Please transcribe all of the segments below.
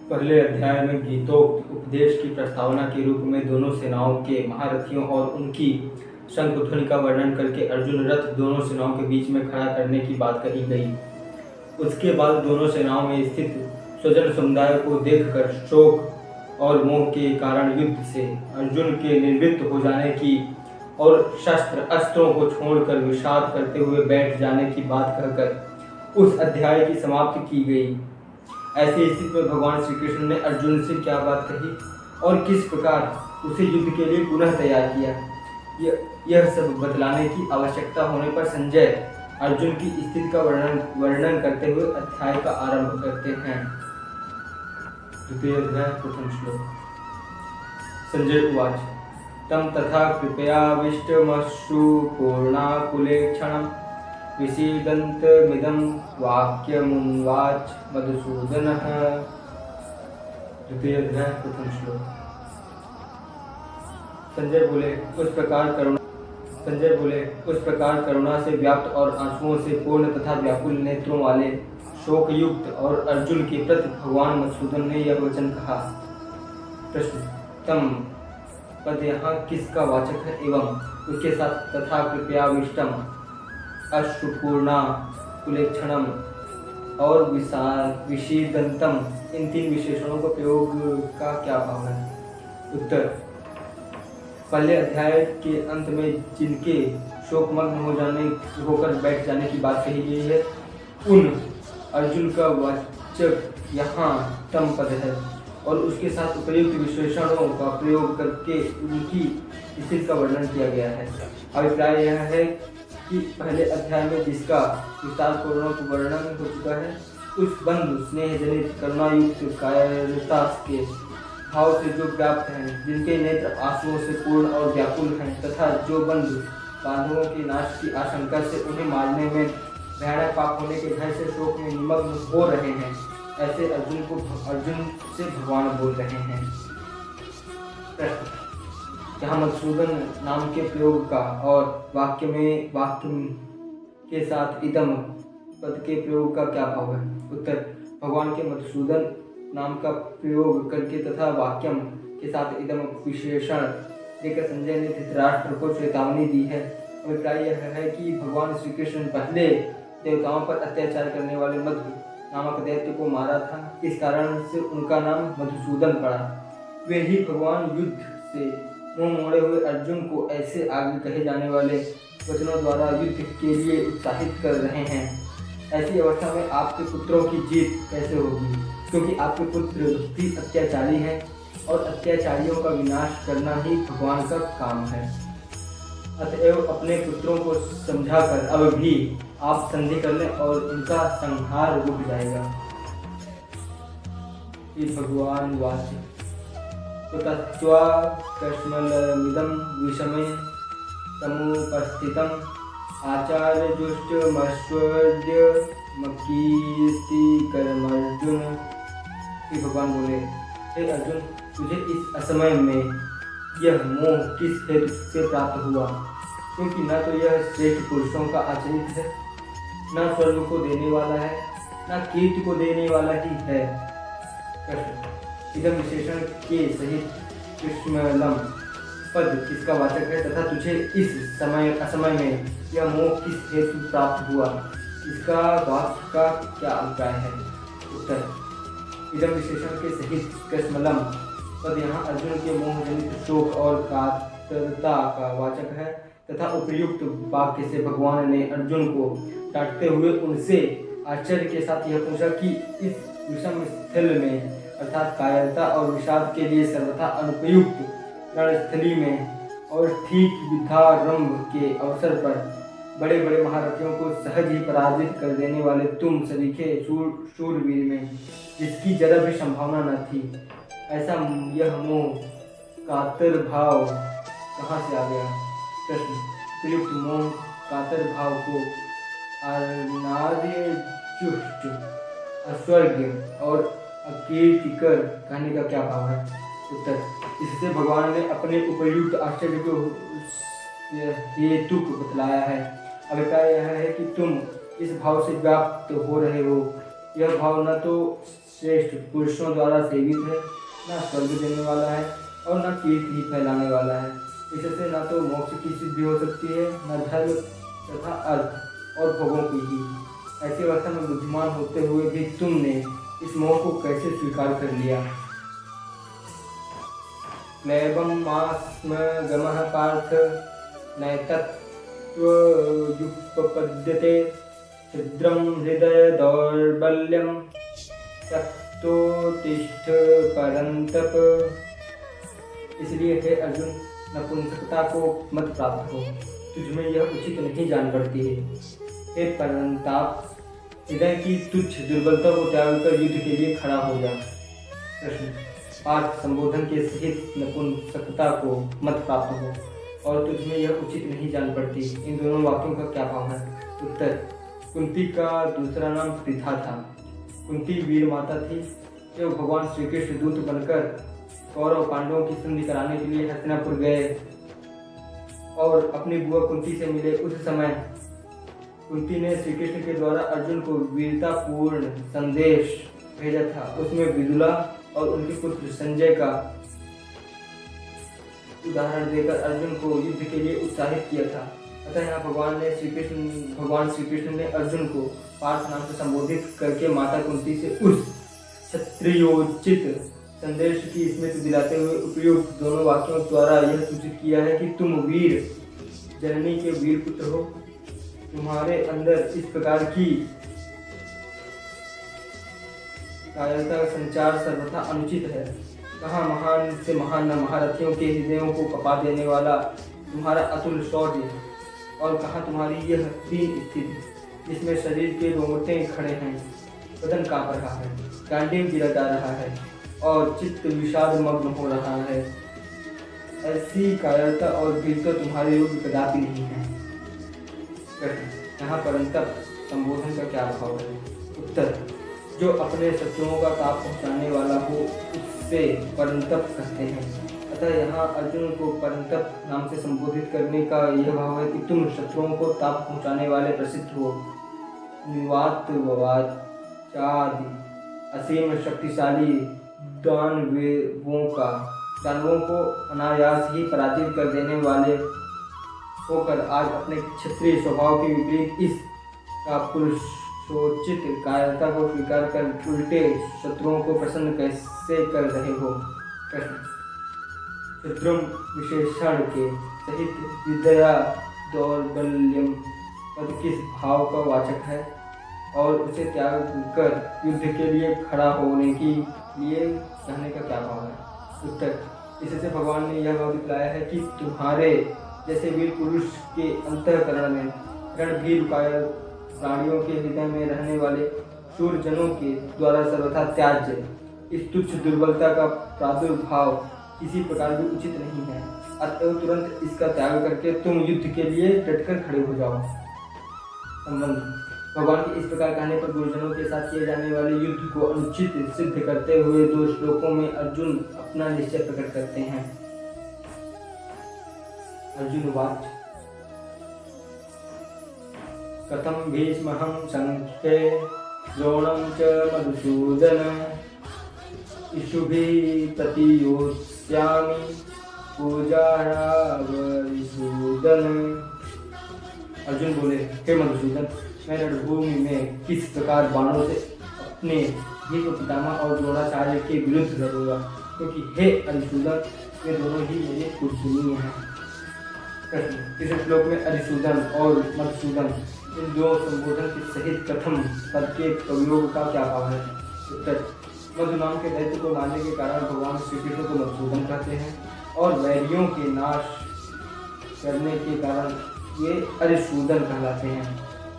पहले अध्याय में गीतोक्त उपदेश की प्रस्तावना के रूप में दोनों सेनाओं के महारथियों और उनकी शंखध्वनि का वर्णन करके अर्जुन रथ दोनों सेनाओं के बीच में खड़ा करने की बात कही गई। उसके बाद दोनों सेनाओं में स्थित स्वजन समुदाय को देखकर शोक और मोह के कारण युद्ध से अर्जुन के निवृत्त हो जाने की और शस्त्र अस्त्रों को छोड़कर विषाद करते हुए बैठ जाने की बात कहकर उस अध्याय की समाप्ति की गई। ऐसी स्थिति में भगवान श्री कृष्ण ने अर्जुन से क्या बात कही और किस प्रकार उसे युद्ध के लिए पुनः तैयार किया, यह सब बतलाने की आवश्यकता होने पर संजय अर्जुन की स्थिति का वर्णन करते हुए अध्याय का आरंभ करते हैं। द्वितीय अध्याय प्रथम श्लोक। संजय उवाच तम तथा कृपयाविष्टमश्रु पूर्णाकुले क्षणं विषीदन्तमिदं वाक्यमुवाच मधुसूदनः। द्वितीय अध्याय प्रथम श्लोक। संजय बोले उस प्रकार करुणा से व्याप्त और आंसुओं से पूर्ण तथा व्याकुल नेत्रों वाले शोकयुक्त और अर्जुन के प्रति भगवान मधुसूदन ने यह वचन कहा। प्रश्न, तम पद यहाँ किसका वाचक है एवं उसके साथ तथा कृपयाविष्टम, अश्रुपूर्णा, कुलेक्षणम और विषीदंतम इन तीन विशेषणों का प्रयोग का क्या भाव है? उत्तर, पहले अध्याय के अंत में जिनके शोकमग्न होकर बैठ जाने की बात कही गई है उन अर्जुन का वाचक यहाँ तम पद है और उसके साथ उपयुक्त विशेषणों का प्रयोग करके उनकी स्थिति का वर्णन किया गया है। अभिप्राय यह है कि पहले अध्याय में जिसका विस्तारपूर्वक वर्णन हो चुका है उस बंधु स्नेह जनित करुणायुक्त कायरता के भाव से जो व्याप्त हैं, जिनके नेत्र आंसुओं से पूर्ण और व्याकुल हैं तथा जो बंधु बांधवों के नाश की आशंका से उन्हें मारने में भयानक पाप होने के भय से शोक में निमग्न हो रहे हैं, ऐसे अर्जुन से भगवान बोल रहे हैं। यहाँ मधुसूदन नाम के प्रयोग का और वाक्य के साथ इदम पद के प्रयोग का क्या भाव है? उत्तर, भगवान के मधुसूदन नाम का प्रयोग करके तथा वाक्यम के साथ इदम विशेषण देकर संजय ने धृतराष्ट्र को चेतावनी दी है। अभिप्राय यह है कि भगवान श्री कृष्ण पहले देवताओं पर अत्याचार करने वाले मधु नामक दैत्य को मारा था, इस कारण से उनका नाम मधुसूदन पड़ा। वे ही भगवान युद्ध से मुंह मोड़े हुए अर्जुन को ऐसे आगे कहे जाने वाले वचनों द्वारा युद्ध के लिए उत्साहित कर रहे हैं। ऐसी अवस्था में आपके पुत्रों की जीत कैसे होगी, क्योंकि आपके पुत्र भी अत्याचारी हैं और अत्याचारियों का विनाश करना ही भगवान का काम है। अतएव अपने पुत्रों को समझाकर अब भी आप संधि कर लें और उनका संहार रुक जाएगा। भगवान वाच तत्वा कश्मलमिदं विषमे समुपस्थितम् आचार्यजुष्टमश्वर्य मकीर्तिकरमर्जुन। भगवान बोले, हे अर्जुन, तुझे इस असमय में यह मोह किस हेतु से प्राप्त हुआ? क्योंकि न तो यह श्रेष्ठ पुरुषों का आचरित है, न स्वर्ग को देने वाला है, न कीर्ति को देने वाला ही है। प्रश्न, इदम विशेषण के सहित कृष्णलम पद किसका वाचक है तथा तुझे इस असमय में यह मोह किस हेतु प्राप्त हुआ, इसका वाक्य का क्या अभिप्राय है? उत्तर, इदम विशेषण के सहित कृष्णलम पद यहाँ अर्जुन के मोह जनित शोक और कातरता का वाचक है तथा उपयुक्त वाक्य से भगवान ने अर्जुन को डांटते हुए उनसे आश्चर्य के साथ यह पूछा कि इस विषम स्थल में अर्थात कायरता और विषाद के लिए सर्वथा अनुपयुक्त रणस्थली में और ठीक युद्धारंभ के अवसर पर बड़े बड़े महारथियों को सहज ही पराजित कर देने वाले तुम सरीखे शूरवीर में जिसकी जरा भी संभावना न थी, ऐसा यह मोह कातर भाव कहाँ से आ गया? प्रश्न, प्रयुक्त मोह कातर भाव को अनार्य जुष्ट अस्वर्ग और अकीर्तिकर कहने का क्या भाव है? उत्तर, इससे भगवान ने अपने उपयुक्त आश्चर्य को हेतुक बतलाया है। अभिप्राय यह है कि तुम इस भाव से व्याप्त हो रहे हो। यह भाव न तो श्रेष्ठ पुरुषों द्वारा सेवित है, न स्वर्ग देने वाला है और न कीर्ति ही फैलाने वाला है। इससे न तो मोक्ष की सिद्धि हो सकती है, न धर्म तथा अर्थ और भोगों की ही। ऐसी अवस्था में बुद्धिमान होते हुए भी तुमने इस मोह को कैसे स्वीकार कर लिया? नैवं मास्म गमः पार्थ नैतत्त्वयुपपद्यते छिद्रं हृदय दौर्बल्यं शक्तोत्तिष्ठ परन्तप। इसलिए हे अर्जुन, नपुंसकता को मत प्राप्त हो, तुझमें यह उचित नहीं जान पड़ती है। हे परंताप, हृदय की तुच्छ दुर्बलता को त्याग कर युद्ध के लिए खड़ा हो जा। प्रश्न: पार्थ, संबोधन के सहित नपुंसकता को मत प्राप्त हो और तुझमें यह उचित नहीं जान पड़ती, इन दोनों वाक्यों का क्या भाव है? उत्तर: कुंती का दूसरा नाम पृथा था। कुंती वीर माता थी। जब भगवान श्री कृष्ण दूत बनकर कौरव पांडवों की संधि कराने के लिए हस्तिनापुर गए और अपनी बुआ कुंती से मिले, उस समय कुंती ने श्री कृष्ण के द्वारा अर्जुन को वीरतापूर्ण संदेश भेजा था। उसमें विदुला और उनके पुत्र संजय का उदाहरण देकर अर्जुन को युद्ध के लिए उत्साहित किया था। अतः यहाँ भगवान श्री कृष्ण ने अर्जुन को पार्थ नाम से संबोधित करके माता कुंती से उस क्षत्रियोचित संदेश की स्मृति दिलाते हुए उपयुक्त दोनों वाक्यों द्वारा यह सूचित किया है कि तुम वीर जननी के वीर पुत्र हो। तुम्हारे अंदर इस प्रकार की कायरता का संचार सर्वथा अनुचित है। कहाँ महान से महान महारथियों के हृदयों को कपा देने वाला तुम्हारा अतुल शौर्य, और कहाँ तुम्हारी यह दीन स्थिति जिसमें शरीर के रोंगटे खड़े हैं, बदन कांप रहा है, गांडीव गिरा जा रहा है और चित्त विषाद मग्न हो रहा है। ऐसी कायरता और वीरता तुम्हारे योग्य कदापि नहीं है। यहाँ परंतप संबोधन का क्या भाव है? उत्तर: जो अपने शत्रुओं का ताप पहुँचाने वाला हो उससे परंतप कहते हैं। अतः यहाँ अर्जुन को परंतप नाम से संबोधित करने का यह भाव है कि तुम शत्रुओं को ताप पहुँचाने वाले प्रसिद्ध हो। निवातवाचादि असीम शक्तिशाली दानवों को अनायास ही पराजित कर देने वाले होकर आज अपने क्षत्रिय स्वभाव के विपरीत इस कापुरुषोचित कायरता को स्वीकार कर उल्टे शत्रुओं को प्रसन्न कैसे कर रहे हो? प्रश्न: शत्रुम विशेषण के सहित विद्या दौर्बल्यम पद किस भाव का वाचक है और उसे त्याग कर युद्ध के लिए खड़ा होने के लिए कहने का क्या भाव है? उत्तर: इससे भगवान ने यह भाव दिखलाया है कि तुम्हारे जैसे वीर पुरुष के अंतःकरण में रणभीर प्राणियों के हृदय में रहने वाले शूरजनों के द्वारा सर्वथा त्याज्य इस तुच्छ दुर्बलता का प्रादुर्भाव किसी प्रकार भी उचित नहीं है। अतः तुरंत इसका त्याग करके तुम युद्ध के लिए डटकर खड़े हो जाओ। संबंध: भगवान के इस प्रकार कहने पर गुरुजनों के साथ किए जाने वाले युद्ध को अनुचित सिद्ध करते हुए 2 श्लोकों में अर्जुन अपना निश्चय प्रकट करते हैं। अर्जुन वाच: कथम भीष्महं संख्ये द्रोणं च मधुसूदन इषुभिः प्रतियोत्स्यामि पूजार्हावरिसूदन। अर्जुन बोले, हे मधुसूदन, मैं रणभूमि में किस प्रकार बाणों से अपने भीष्म पितामह और द्रोणाचार्य के विरुद्ध लड़ूंगा, क्योंकि हे अरिसूदन, वे दोनों ही मेरे पूजनीय हैं। प्रश्न: इस श्लोक में अरिसूदन और मधुसूदन इन 2 संबोधन के सहित प्रथम पद के प्रयोग का क्या भाव है? उत्तर: मधु नाम के दैत्य को मारने के कारण भगवान श्री कृष्ण को मधुसूदन कहते हैं और वैरियों के नाश करने के कारण वे अरिसूदन कहलाते हैं।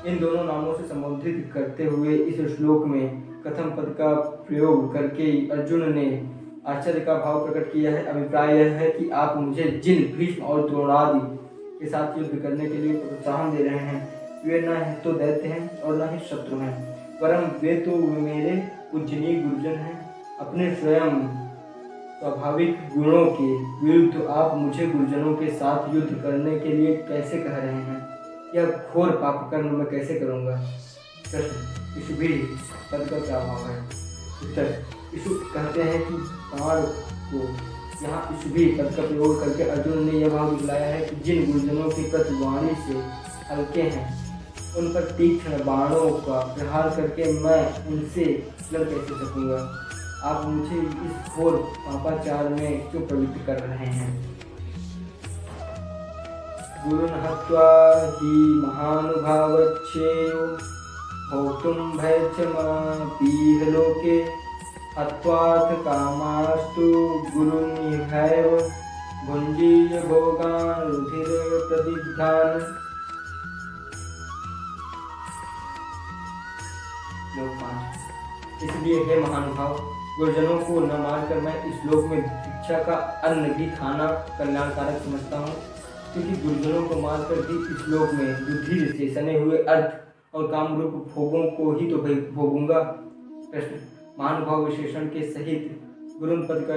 इन दोनों नामों से संबोधित करते हुए इस श्लोक में प्रथम पद का प्रयोग करके अर्जुन ने आश्चर्य का भाव प्रकट किया है। अभिप्राय यह है कि आप मुझे जिन भीष्म और द्रोणादि के साथ युद्ध करने के लिए प्रोत्साहन दे रहे हैं, वे न तो दैत्य हैं और न ही शत्रु हैं, वरन वे तो मेरे पूजनीय गुरुजन हैं। अपने स्वयं स्वाभाविक गुणों के विरुद्ध आप मुझे गुरुजनों के साथ युद्ध करने के लिए कैसे कह रहे हैं? यह घोर पाप कर्म मैं कैसे करूँगा? प्रश्न: इस भी पद का क्या भाव है? उत्तर, इशु कहते हैं कि बाण को यहाँ इशुभी पद का प्रयोग करके अर्जुन ने यह भाव दिखलाया है कि जिन गुरुजनों के प्रति वाणी से हल्के हैं उन पर तीक्ष्ण बाणों का प्रहार करके मैं उनसे लड़ कैसे सकूंगा। आप मुझे इस घोर पापाचार में क्यों प्रवृत्त कर रहे हैं। गुरुन् हत्वा हि महानुभावच्छेयो भोक्तुं भैक्षमपीह लोके हत्वाथ कामास्तु गुरुनिहैव भुञ्जीय भोगान् रुधिरप्रदिग्धान्। श्लोक 5। इसलिए हे महानुभाव, गुरुजनों को न मारकर मैं इस लोक में भिक्षा का अन्न भी खाना कल्याणकारक समझता हूँ, क्योंकि गुरुजनों को मारकर भी इस लोक में रुधिर से सने हुए अर्थ और कामरूप भोगों को ही तो भोगूंगा। प्रश्न, महानुभाव विशेषण के सहित गुरुन पद का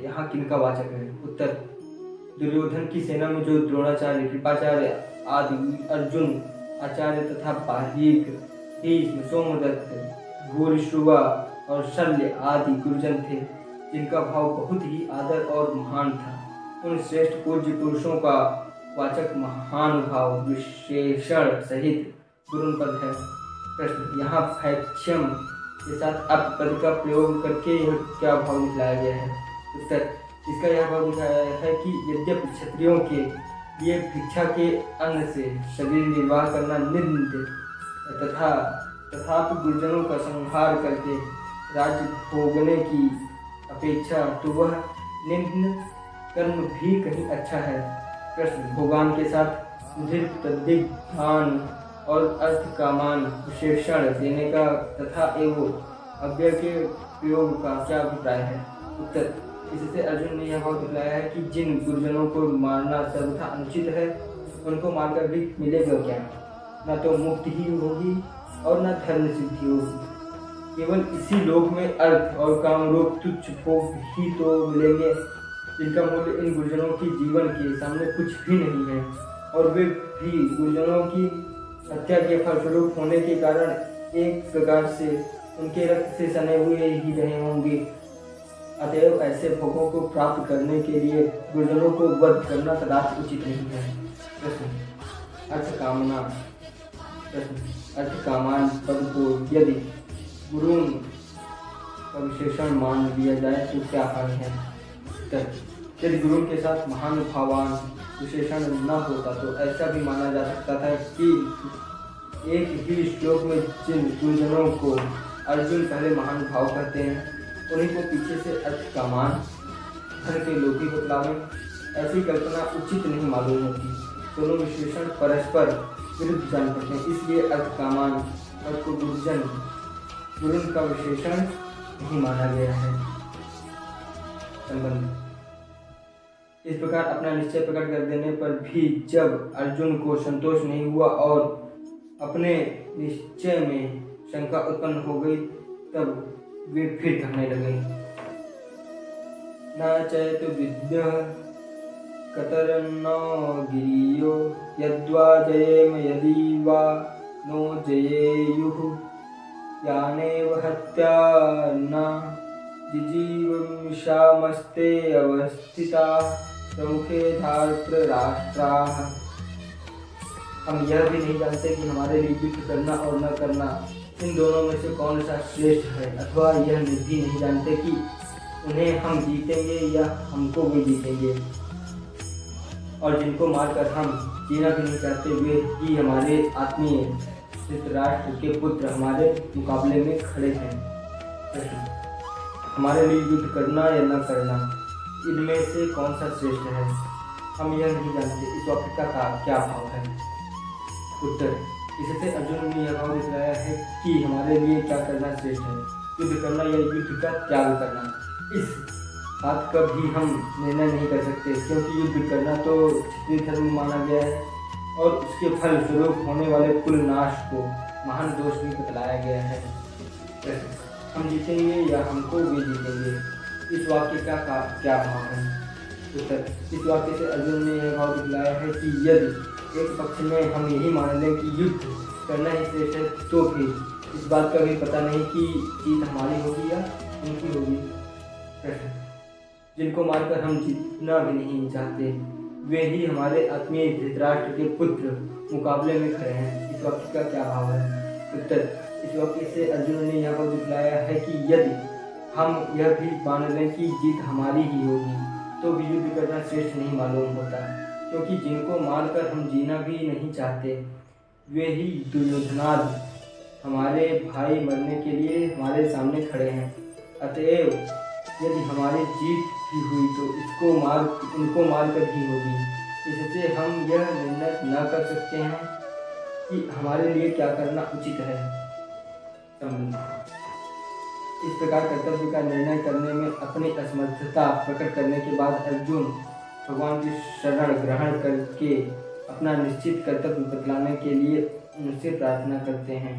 यहाँ किनका वाचक है। उत्तर, दुर्योधन की सेना में जो द्रोणाचार्य, कृपाचार्य आदि, अर्जुन, आचार्य तथा बाह्यिक, भीष्म, सोमदत्त, भूरिश्रवा और शल्य आदि गुरुजन थे, जिनका भाव बहुत ही आदर और महान था। उन श्रेष्ठ पूज्य पुरुषों का वाचक महानुभाव विशेषण सहित गुरुन पद है। प्रश्न, यहाँ भैक्ष्यम के साथ अप पद का प्रयोग करके यह क्या भाव निकलाया गया है। उत्तर, इसका यह भाव दिखाया है कि यद्यपि क्षत्रियों के लिए भिक्षा के अन्न से शरीर निर्वाह करना निंद्य तथापि गुरुजनों का संहार करके राज्य भोगने की अपेक्षा तो वह निम्न कर्म भी कहीं अच्छा है। प्रश्न, भोगान के साथ रुधिर प्रदिग्धान और अर्थ कामान विशेषण देने का तथा एवं अव्यय के प्रयोग का क्या अभिप्राय है। उत्तर, इससे अर्जुन ने यह भाव दिखलाया है कि जिन गुरुजनों को मारना सर्वथा अनुचित है, उनको मारकर भी मिलेगा क्या। न तो मुक्ति ही होगी और न धर्म सिद्धि होगी। केवल इसी लोक में अर्थ और काम रूप तुच्छ भोग ही तो मिलेंगे, जिनका मूल्य इन गुरुजनों की जीवन के सामने कुछ भी नहीं है, और वे भी गुरुजनों की हत्या के फलस्वरूप होने के कारण एक प्रकार से उनके रक्त से सने हुए ही रहे होंगे। अतएव ऐसे भोगों को प्राप्त करने के लिए गुरुजनों को वध करना कदापि उचित नहीं है। प्रश्न, अर्थ कामना। प्रश्न, अर्थ कामान पद को यदि गुरुन का विशेषण मान लिया जाए तो क्या हानि है। उत्तर, यदि गुरुन के साथ महानुभावान विशेषण न होता तो ऐसा भी माना जा सकता था कि एक ही श्लोक में जिन गुरुजनों को अर्जुन पहले महानुभाव कहते हैं, उन्हीं को पीछे से अर्थ कामान धन के लोभी बतलावें। ऐसी कल्पना उचित नहीं मालूम होती। दोनों विशेषण परस्पर विरुद्ध जान पड़ते हैं, इसलिए अर्थ कामान पद को गुरुन का विशेषण नहीं माना गया है। संबंध, इस प्रकार अपना निश्चय प्रकट कर देने पर भी जब अर्जुन को संतोष नहीं हुआ और अपने निश्चय में शंका उत्पन्न हो गई, तब वे फिर कहने लगे, न चैत विद्यः कतरन्नो गिरियो यद्वा जयेम यदि वा नो जयेयुः यानेव हत्या न जिजीवमिषामस्ते अवस्थिता प्रमुखे धार्तराष्ट्राः। हम यह भी नहीं जानते कि हमारे लिए युद्ध करना और न करना इन दोनों में से कौन सा श्रेष्ठ है, अथवा यह भी नहीं जानते कि उन्हें हम जीतेंगे या हमको वे जीतेंगे। और जिनको मारकर हम जीना भी नहीं चाहते, वे ही हमारे आत्मीय धृतराष्ट्र के पुत्र हमारे मुकाबले में खड़े हैं। प्रश्न, हमारे लिए युद्ध करना या न करना, इनमें से कौन सा श्रेष्ठ है, हम यह नहीं जानते। इस वाक्य का क्या भाव है। उत्तर, इससे अर्जुन ने यह भाव दिखाया है कि हमारे लिए क्या करना श्रेष्ठ है, युद्ध करना या युद्ध का त्याग करना। इस बात का भी हम निर्णय नहीं कर सकते, क्योंकि युद्ध करना तो क्षत्रिय धर्म माना गया है और उसके फल स्वरूप होने वाले कुल नाश को महान दोष भी बतलाया गया है। हम जीतेंगे या हमको वे जीतेंगे, इस वाक्य का क्या भाव है। उत्तर, इस वाक्य से अर्जुन ने यह भाव दिखलाया है कि यदि एक पक्ष में हम यही मान लें कि युद्ध करना ही श्रेष्ठ है, तो फिर इस बात का भी पता नहीं कि जीत हमारी होगी या उनकी होगी। प्रश्न, जिनको मारकर हम जीतना भी नहीं चाहते वे ही हमारे आत्मीय धृतराष्ट्र के पुत्र मुकाबले में खड़े हैं। इस वाक्य का क्या भाव है? उत्तर, इस वाक्य से अर्जुन ने यह भाव दिखलाया है कि यदि हम यह भी मान लें कि जीत हमारी ही होगी तो भी युद्ध करना श्रेष्ठ नहीं मालूम होता, क्योंकि जिनको मारकर हम जीना भी नहीं चाहते वे ही दुर्योधनादि हमारे भाई मरने के लिए हमारे सामने खड़े हैं। अतएव यदि हमारी जीत भी हुई तो इनको मार कर ही होगी। इससे हम यह निर्णय न कर सकते हैं कि हमारे लिए क्या करना उचित है। इस प्रकार कर्तव्य का निर्णय करने में अपनी असमर्थता प्रकट करने के बाद अर्जुन भगवान की शरण ग्रहण करके अपना निश्चित कर्तव्य बतलाने के लिए उनसे प्रार्थना करते हैं।